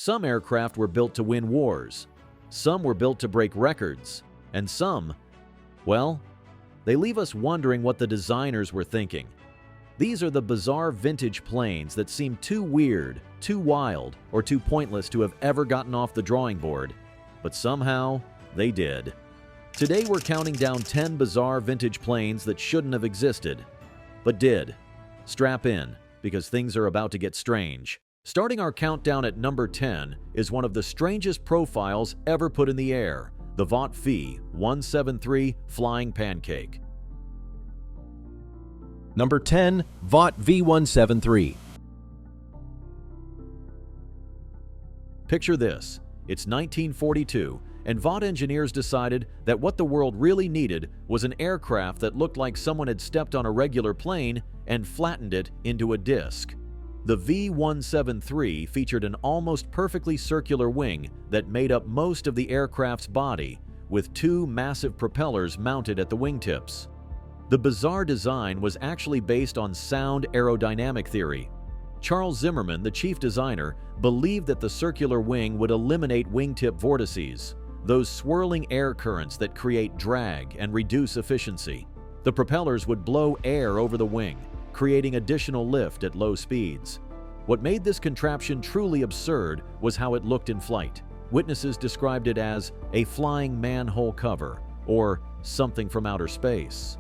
Some aircraft were built to win wars, some were built to break records, and some, well, they leave us wondering what the designers were thinking. These are the bizarre vintage planes that seem too weird, too wild, or too pointless to have ever gotten off the drawing board, but somehow they did. Today we're counting down 10 bizarre vintage planes that shouldn't have existed, but did. Strap in, because things are about to get strange. Starting our countdown at number 10 is one of the strangest profiles ever put in the air, the Vought V-173 Flying Pancake. Number 10. Vought V-173. Picture this. It's 1942, and Vought engineers decided that what the world really needed was an aircraft that looked like someone had stepped on a regular plane and flattened it into a disc. The V-173 featured an almost perfectly circular wing that made up most of the aircraft's body, with two massive propellers mounted at the wingtips. The bizarre design was actually based on sound aerodynamic theory. Charles Zimmerman, the chief designer, believed that the circular wing would eliminate wingtip vortices, those swirling air currents that create drag and reduce efficiency. The propellers would blow air over the wing, creating additional lift at low speeds. What made this contraption truly absurd was how it looked in flight. Witnesses described it as a flying manhole cover, or something from outer space.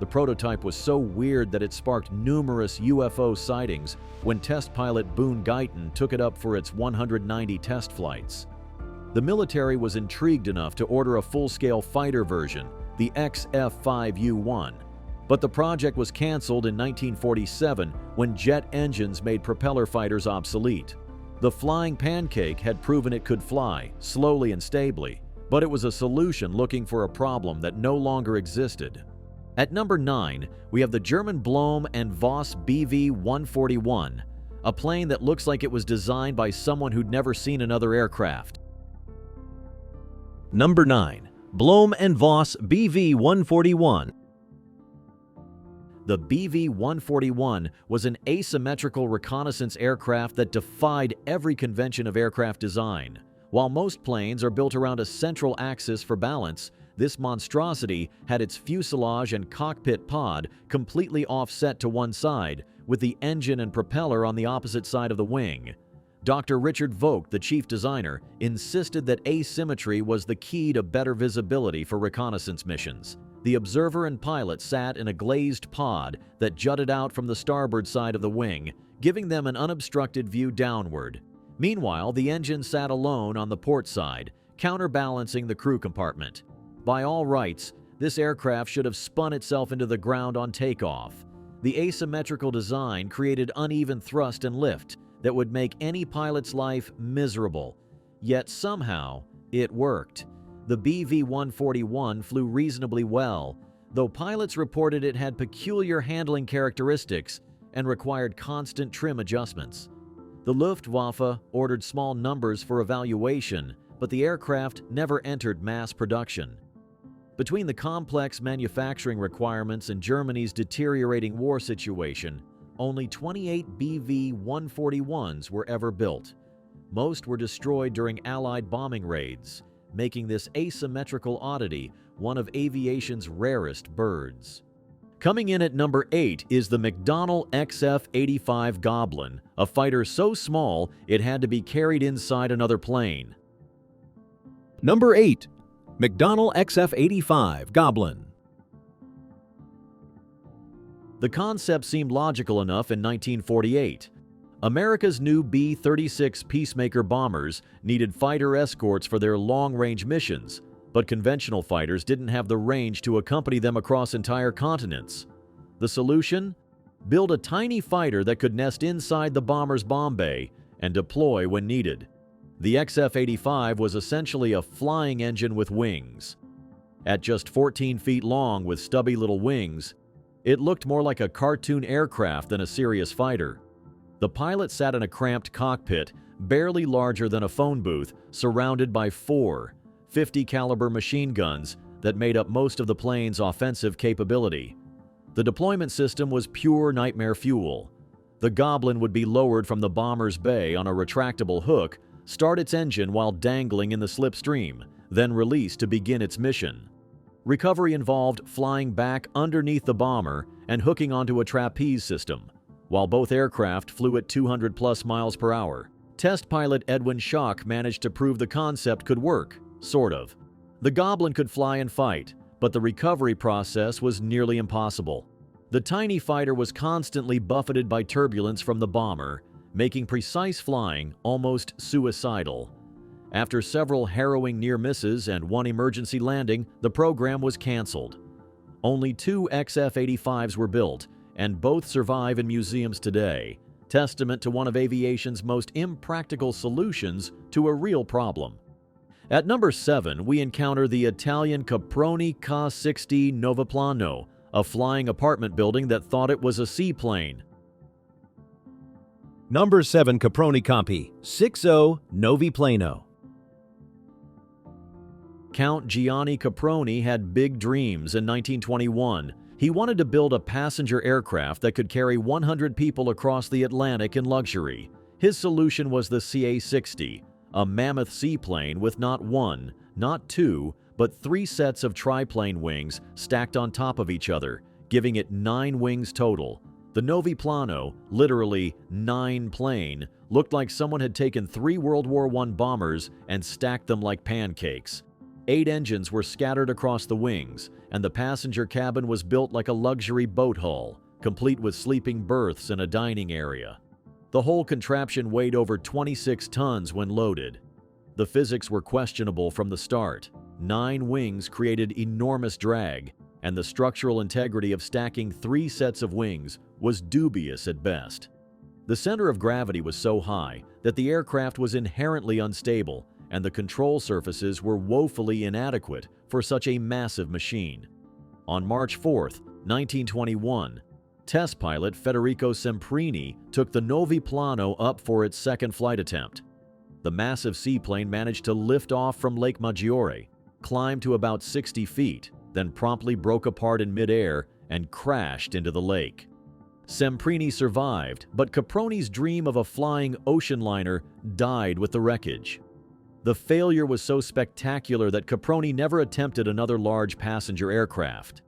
The prototype was so weird that it sparked numerous UFO sightings when test pilot Boone Guyton took it up for its 190 test flights. The military was intrigued enough to order a full-scale fighter version, the XF-5U-1. But the project was canceled in 1947 when jet engines made propeller fighters obsolete. The Flying Pancake had proven it could fly, slowly and stably, but it was a solution looking for a problem that no longer existed. At number 9, we have the German Blohm Voss BV 141, a plane that looks like it was designed by someone who'd never seen another aircraft. Number 9. Blohm Voss BV 141. The BV-141 was an asymmetrical reconnaissance aircraft that defied every convention of aircraft design. While most planes are built around a central axis for balance, this monstrosity had its fuselage and cockpit pod completely offset to one side, with the engine and propeller on the opposite side of the wing. Dr. Richard Vogt, the chief designer, insisted that asymmetry was the key to better visibility for reconnaissance missions. The observer and pilot sat in a glazed pod that jutted out from the starboard side of the wing, giving them an unobstructed view downward. Meanwhile, the engine sat alone on the port side, counterbalancing the crew compartment. By all rights, this aircraft should have spun itself into the ground on takeoff. The asymmetrical design created uneven thrust and lift that would make any pilot's life miserable. Yet somehow, it worked. The BV-141 flew reasonably well, though pilots reported it had peculiar handling characteristics and required constant trim adjustments. The Luftwaffe ordered small numbers for evaluation, but the aircraft never entered mass production. Between the complex manufacturing requirements and Germany's deteriorating war situation, only 28 BV-141s were ever built. Most were destroyed during Allied bombing raids, making this asymmetrical oddity one of aviation's rarest birds. Coming in at number 8 is the McDonnell XF-85 Goblin, a fighter so small it had to be carried inside another plane. Number 8. McDonnell XF-85 Goblin. The concept seemed logical enough in 1948. America's new B-36 Peacemaker bombers needed fighter escorts for their long-range missions, but conventional fighters didn't have the range to accompany them across entire continents. The solution? Build a tiny fighter that could nest inside the bomber's bomb bay and deploy when needed. The XF-85 was essentially a flying engine with wings. At just 14 feet long with stubby little wings, it looked more like a cartoon aircraft than a serious fighter. The pilot sat in a cramped cockpit, barely larger than a phone booth, surrounded by 4 .50-caliber machine guns that made up most of the plane's offensive capability. The deployment system was pure nightmare fuel. The Goblin would be lowered from the bomber's bay on a retractable hook, start its engine while dangling in the slipstream, then release to begin its mission. Recovery involved flying back underneath the bomber and hooking onto a trapeze system. While both aircraft flew at 200+ miles per hour, test pilot Edwin Schock managed to prove the concept could work, sort of. The Goblin could fly and fight, but the recovery process was nearly impossible. The tiny fighter was constantly buffeted by turbulence from the bomber, making precise flying almost suicidal. After several harrowing near misses and one emergency landing, the program was canceled. Only 2 XF-85s were built, and both survive in museums today, testament to one of aviation's most impractical solutions to a real problem. At number 7, we encounter the Italian Caproni Ka-60 Noviplano, a flying apartment building that thought it was a seaplane. Number 7 Caproni Copy 60 Noviplano. Count Gianni Caproni had big dreams in 1921. He wanted to build a passenger aircraft that could carry 100 people across the Atlantic in luxury. His solution was the CA-60, a mammoth seaplane with not 1, not 2, but 3 sets of triplane wings stacked on top of each other, giving it 9 wings total. The Noviplano, literally 9 plane, looked like someone had taken 3 World War I bombers and stacked them like pancakes. 8 engines were scattered across the wings, and the passenger cabin was built like a luxury boat hull, complete with sleeping berths and a dining area. The whole contraption weighed over 26 tons when loaded. The physics were questionable from the start. 9 wings created enormous drag, and the structural integrity of stacking 3 sets of wings was dubious at best. The center of gravity was so high that the aircraft was inherently unstable, and the control surfaces were woefully inadequate for such a massive machine. On March 4, 1921, test pilot Federico Semprini took the Noviplano up for its second flight attempt. The massive seaplane managed to lift off from Lake Maggiore, climbed to about 60 feet, then promptly broke apart in midair and crashed into the lake. Semprini survived, but Caproni's dream of a flying ocean liner died with the wreckage. The failure was so spectacular that Caproni never attempted another large passenger aircraft.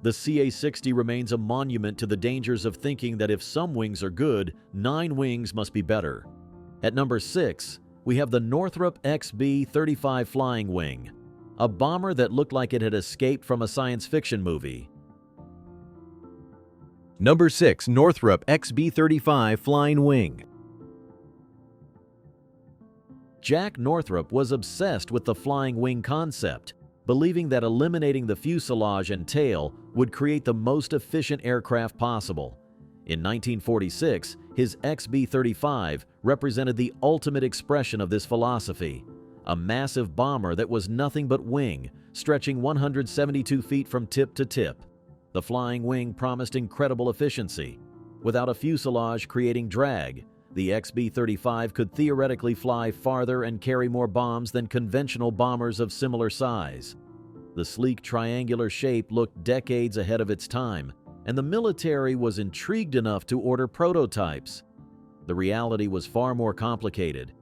The CA-60 remains a monument to the dangers of thinking that if some wings are good, 9 wings must be better. At number 6, we have the Northrop XB-35 Flying Wing, a bomber that looked like it had escaped from a science fiction movie. Number 6 Northrop XB-35 Flying Wing. Jack Northrop was obsessed with the flying wing concept, believing that eliminating the fuselage and tail would create the most efficient aircraft possible. In 1946, his XB-35 represented the ultimate expression of this philosophy, a massive bomber that was nothing but wing, stretching 172 feet from tip to tip. The flying wing promised incredible efficiency. Without a fuselage creating drag, the XB-35 could theoretically fly farther and carry more bombs than conventional bombers of similar size. The sleek triangular shape looked decades ahead of its time, and the military was intrigued enough to order prototypes. The reality was far more complicated.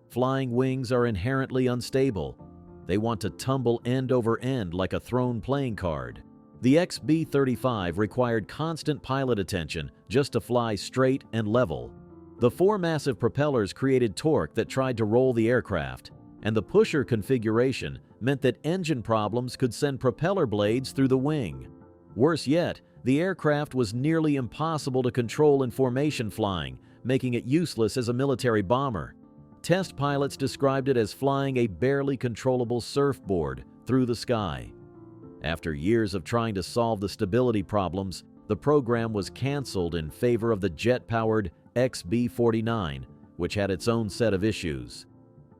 Flying wings are inherently unstable. They want to tumble end over end like a thrown playing card. The XB-35 required constant pilot attention just to fly straight and level. The 4 massive propellers created torque that tried to roll the aircraft, and the pusher configuration meant that engine problems could send propeller blades through the wing. Worse yet, the aircraft was nearly impossible to control in formation flying, making it useless as a military bomber. Test pilots described it as flying a barely controllable surfboard through the sky. After years of trying to solve the stability problems, the program was canceled in favor of the jet-powered XB-49, which had its own set of issues.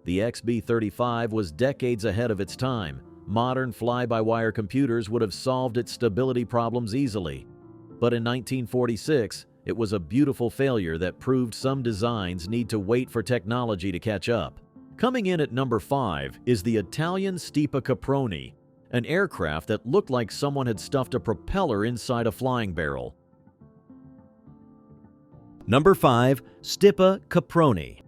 The XB-35 was decades ahead of its time. Modern fly-by-wire computers would have solved its stability problems easily. But in 1946, it was a beautiful failure that proved some designs need to wait for technology to catch up. Coming in at number 5 is the Italian Stipa-Caproni, an aircraft that looked like someone had stuffed a propeller inside a flying barrel. Number 5 Stipa-Caproni.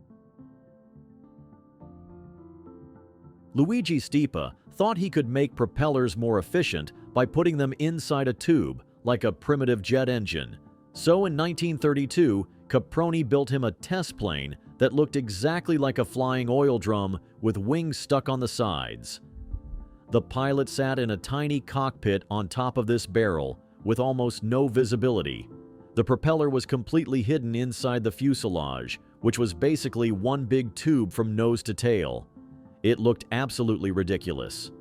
Luigi Stipa thought he could make propellers more efficient by putting them inside a tube, like a primitive jet engine. So in 1932, Caproni built him a test plane that looked exactly like a flying oil drum with wings stuck on the sides. The pilot sat in a tiny cockpit on top of this barrel with almost no visibility. The propeller was completely hidden inside the fuselage, which was basically one big tube from nose to tail. It looked absolutely ridiculous.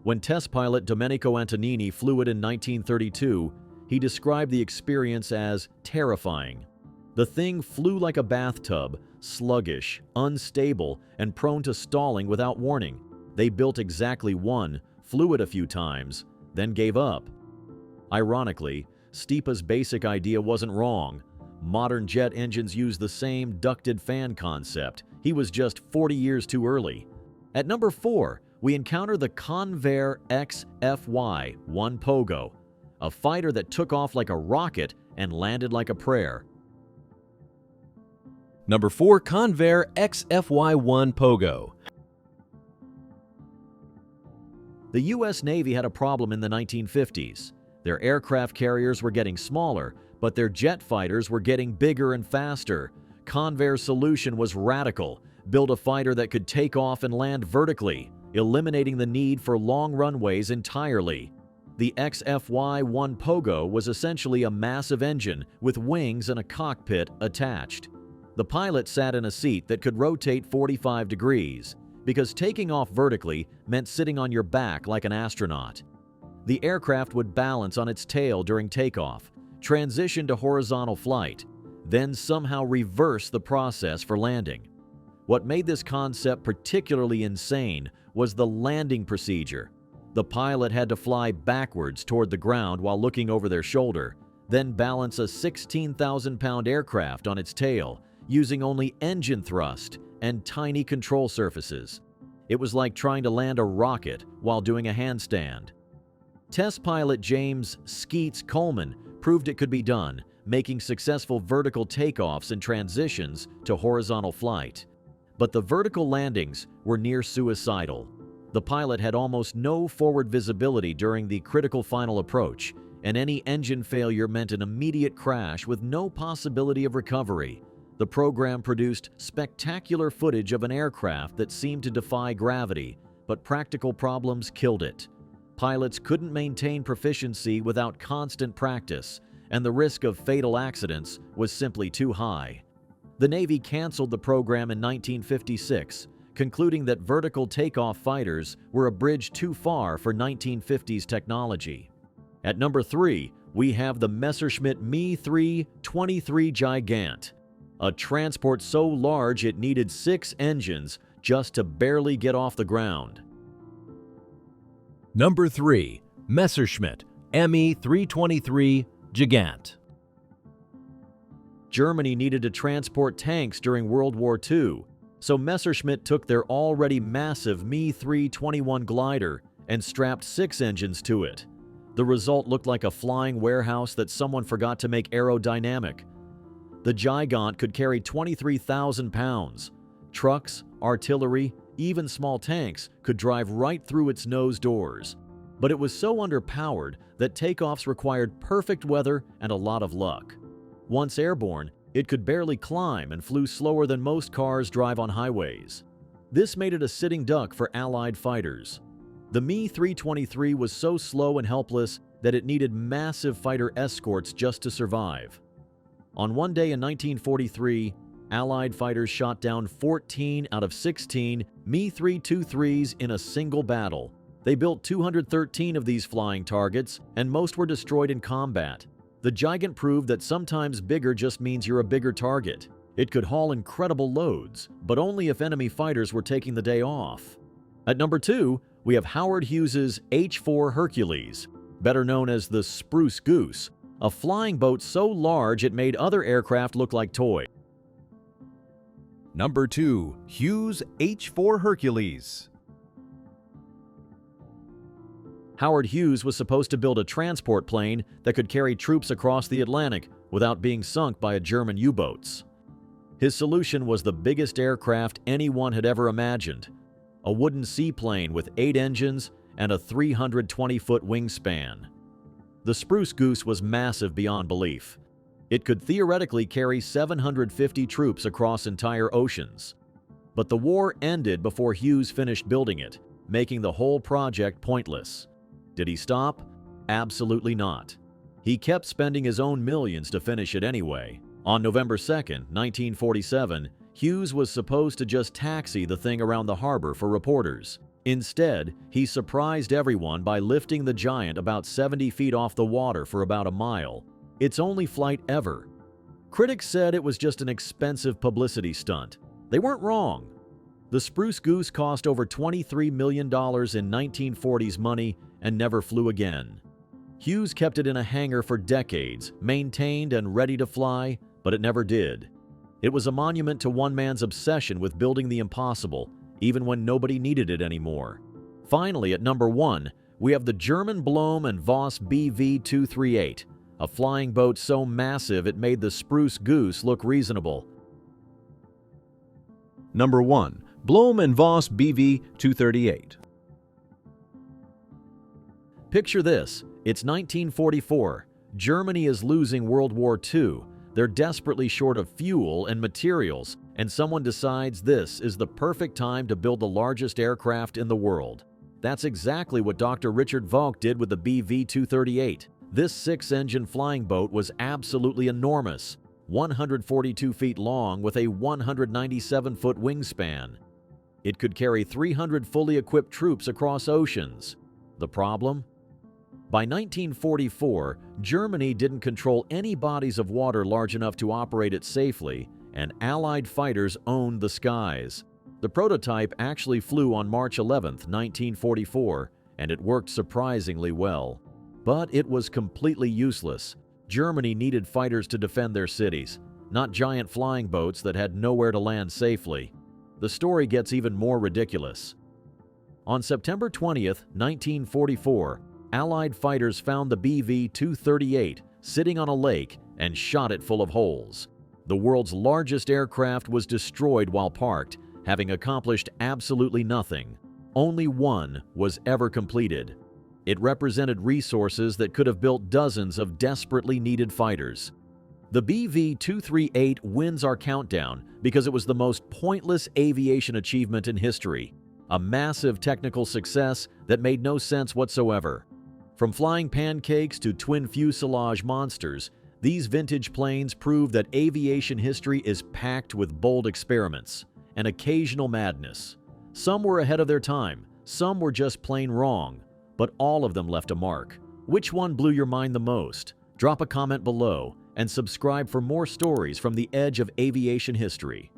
When test pilot Domenico Antonini flew it in 1932, he described the experience as terrifying. The thing flew like a bathtub, sluggish, unstable, and prone to stalling without warning. They built exactly one, flew it a few times, then gave up. Ironically, Stipa's basic idea wasn't wrong. Modern jet engines use the same ducted fan concept. He was just 40 years too early. At number 4, we encounter the Convair XFY-1 Pogo, a fighter that took off like a rocket and landed like a prayer. Number 4. Convair XFY-1 Pogo. The U.S. Navy had a problem in the 1950s. Their aircraft carriers were getting smaller, but their jet fighters were getting bigger and faster. Convair's solution was radical: build a fighter that could take off and land vertically, eliminating the need for long runways entirely. The XFY-1 Pogo was essentially a massive engine with wings and a cockpit attached. The pilot sat in a seat that could rotate 45 degrees, because taking off vertically meant sitting on your back like an astronaut. The aircraft would balance on its tail during takeoff, transition to horizontal flight, then somehow reverse the process for landing. What made this concept particularly insane was the landing procedure. The pilot had to fly backwards toward the ground while looking over their shoulder, then balance a 16,000-pound aircraft on its tail, using only engine thrust and tiny control surfaces. It was like trying to land a rocket while doing a handstand. Test pilot James "Skeets" Coleman proved it could be done, making successful vertical takeoffs and transitions to horizontal flight. But the vertical landings were near suicidal. The pilot had almost no forward visibility during the critical final approach, and any engine failure meant an immediate crash with no possibility of recovery. The program produced spectacular footage of an aircraft that seemed to defy gravity, but practical problems killed it. Pilots couldn't maintain proficiency without constant practice, and the risk of fatal accidents was simply too high. The Navy canceled the program in 1956, concluding that vertical takeoff fighters were a bridge too far for 1950s technology. At number 3, we have the Messerschmitt Me 323 Gigant, a transport so large it needed 6 engines just to barely get off the ground. Number 3. Messerschmitt Me 323 Gigant. Germany needed to transport tanks during World War II, so Messerschmitt took their already massive Me 321 glider and strapped 6 engines to it. The result looked like a flying warehouse that someone forgot to make aerodynamic. The Gigant could carry 23,000 pounds. Trucks, artillery, even small tanks could drive right through its nose doors. But it was so underpowered that takeoffs required perfect weather and a lot of luck. Once airborne, it could barely climb and flew slower than most cars drive on highways. This made it a sitting duck for Allied fighters. The Me 323 was so slow and helpless that it needed massive fighter escorts just to survive. On one day in 1943, Allied fighters shot down 14 out of 16 Me 323s in a single battle. They built 213 of these flying targets, and most were destroyed in combat. The Gigant proved that sometimes bigger just means you're a bigger target. It could haul incredible loads, but only if enemy fighters were taking the day off. At number 2, we have Howard Hughes' H-4 Hercules, better known as the Spruce Goose, a flying boat so large it made other aircraft look like toys. Number 2. Hughes H-4 Hercules. Howard Hughes was supposed to build a transport plane that could carry troops across the Atlantic without being sunk by German U-boats. His solution was the biggest aircraft anyone had ever imagined. a wooden seaplane with 8 engines and a 320-foot wingspan. The Spruce Goose was massive beyond belief. It could theoretically carry 750 troops across entire oceans. But the war ended before Hughes finished building it, making the whole project pointless. Did he stop? Absolutely not. He kept spending his own millions to finish it anyway. On November 2, 1947, Hughes was supposed to just taxi the thing around the harbor for reporters. Instead, he surprised everyone by lifting the Giant about 70 feet off the water for about a mile. Its only flight ever. Critics said it was just an expensive publicity stunt. They weren't wrong. The Spruce Goose cost over $23 million in 1940s money and never flew again. Hughes kept it in a hangar for decades, maintained and ready to fly, but it never did. It was a monument to one man's obsession with building the impossible, even when nobody needed it anymore. Finally, at number 1, we have the German Blohm Voss BV 238, a flying boat so massive it made the Spruce Goose look reasonable. Number 1. Blohm Voss BV 238. Picture this. It's 1944. Germany is losing World War II. They're desperately short of fuel and materials, and someone decides this is the perfect time to build the largest aircraft in the world. That's exactly what Dr. Richard Vought did with the BV 238. This 6-engine flying boat was absolutely enormous, 142 feet long with a 197-foot wingspan. It could carry 300 fully equipped troops across oceans. The problem? By 1944, Germany didn't control any bodies of water large enough to operate it safely, and Allied fighters owned the skies. The prototype actually flew on March 11, 1944, and it worked surprisingly well. But it was completely useless. Germany needed fighters to defend their cities, not giant flying boats that had nowhere to land safely. The story gets even more ridiculous. On September 20, 1944, Allied fighters found the BV 238 sitting on a lake and shot it full of holes. The world's largest aircraft was destroyed while parked, having accomplished absolutely nothing. Only one was ever completed. It represented resources that could have built dozens of desperately needed fighters. The BV 238 wins our countdown because it was the most pointless aviation achievement in history, a massive technical success that made no sense whatsoever. From flying pancakes to twin fuselage monsters, these vintage planes prove that aviation history is packed with bold experiments and occasional madness. Some were ahead of their time, some were just plain wrong, but all of them left a mark. Which one blew your mind the most? Drop a comment below and subscribe for more stories from the edge of aviation history.